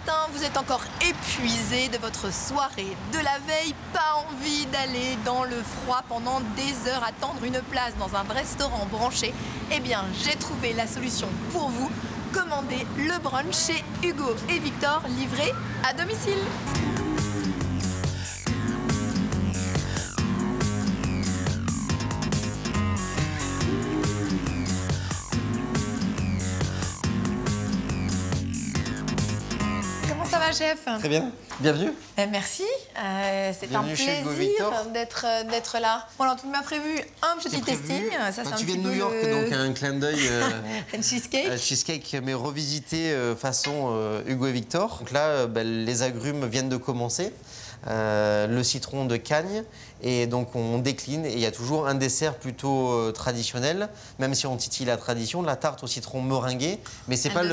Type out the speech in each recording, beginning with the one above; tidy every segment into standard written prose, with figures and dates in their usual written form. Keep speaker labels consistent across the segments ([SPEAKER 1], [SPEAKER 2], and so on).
[SPEAKER 1] matin, vous êtes encore épuisé de votre soirée de la veille, pas envie d'aller dans le froid pendant des heures, attendre une place dans un restaurant branché. Eh bien, j'ai trouvé la solution pour vous. Commandez le brunch chez Hugo et Victor, livré à domicile. Ça va, chef?
[SPEAKER 2] Très bien, bienvenue.
[SPEAKER 1] Merci, c'est un plaisir d'être là. Bon, alors, tu m'as prévu un petit testing.
[SPEAKER 2] Ça, tu viens de New York, donc un clin d'œil.
[SPEAKER 1] Un cheesecake.
[SPEAKER 2] Un cheesecake, mais revisité façon Hugo et Victor. Donc là, les agrumes viennent de commencer. Le citron de Cagnes, et donc on décline et il y a toujours un dessert plutôt traditionnel, même si on titille la tradition, la tarte au citron meringuée, mais c'est pas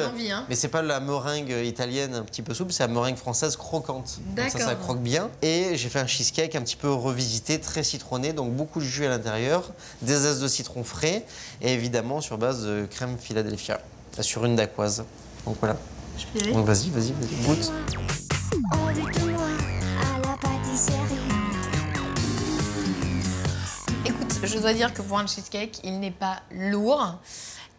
[SPEAKER 2] la meringue italienne un petit peu souple, c'est la meringue française croquante. Donc ça croque bien. Et j'ai fait un cheesecake un petit peu revisité, très citronné, donc beaucoup de jus à l'intérieur, des zestes de citron frais et évidemment sur base de crème Philadelphia sur une dacquoise. Donc voilà.
[SPEAKER 1] Je peux y aller?
[SPEAKER 2] Donc vas-y, goûte.
[SPEAKER 1] Écoute, je dois dire que pour un cheesecake, il n'est pas lourd.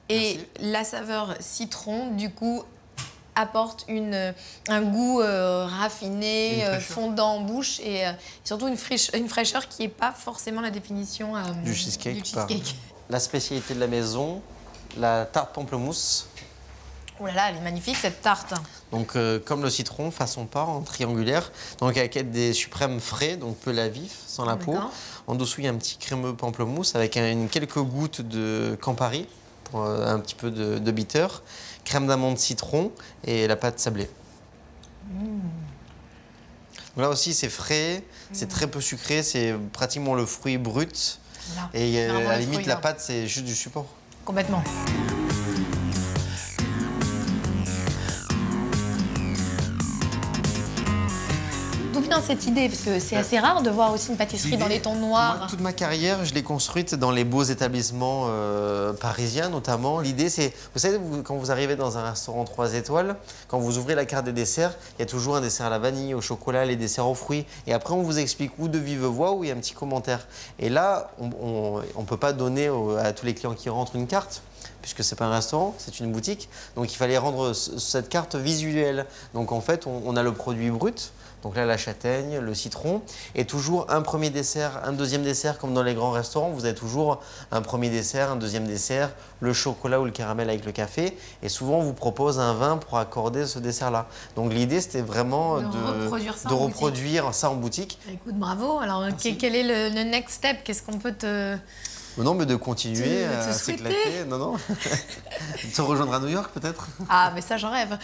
[SPEAKER 1] Et la saveur citron, du coup, apporte un goût raffiné, fondant en bouche et surtout une fraîcheur qui n'est pas forcément la définition
[SPEAKER 2] du cheesecake. La spécialité de la maison, la tarte pamplemousse.
[SPEAKER 1] Oh là là, elle est magnifique cette tarte.
[SPEAKER 2] Donc comme le citron, façon part, en triangulaire. Donc avec des suprêmes frais, donc peu la vif, sans la peau. En dessous, il y a un petit crémeux pamplemousse avec quelques gouttes de Campari, pour un petit peu de bitter, crème d'amande citron et la pâte sablée. Donc là aussi, c'est frais, c'est très peu sucré, c'est pratiquement le fruit brut. Voilà. Et à la limite, la pâte, c'est juste du support.
[SPEAKER 1] Complètement. D'où vient cette idée? Parce que c'est assez rare de voir aussi une pâtisserie dans les tons noirs.
[SPEAKER 2] Moi, toute ma carrière, je l'ai construite dans les beaux établissements parisiens, notamment. L'idée, c'est, vous savez, quand vous arrivez dans un restaurant 3 étoiles, quand vous ouvrez la carte des desserts, il y a toujours un dessert à la vanille, au chocolat, les desserts aux fruits. Et après, on vous explique ou de vive voix ou il y a un petit commentaire. Et là, on ne peut pas donner à tous les clients qui rentrent une carte, puisque c'est pas un restaurant, c'est une boutique. Donc il fallait rendre cette carte visuelle. Donc en fait, on a le produit brut. Donc là, la châtaigne, le citron, et toujours un premier dessert, un deuxième dessert, comme dans les grands restaurants. Vous avez toujours un premier dessert, un deuxième dessert, le chocolat ou le caramel avec le café. Et souvent, on vous propose un vin pour accorder ce dessert-là. Donc l'idée, c'était vraiment de reproduire ça en boutique.
[SPEAKER 1] Écoute, bravo. Alors, quel est le next step? Qu'est-ce qu'on peut te...
[SPEAKER 2] Non, mais de continuer à s'éclater. Non. De se rejoindre à New York, peut-être.
[SPEAKER 1] Ah, mais ça, j'en rêve.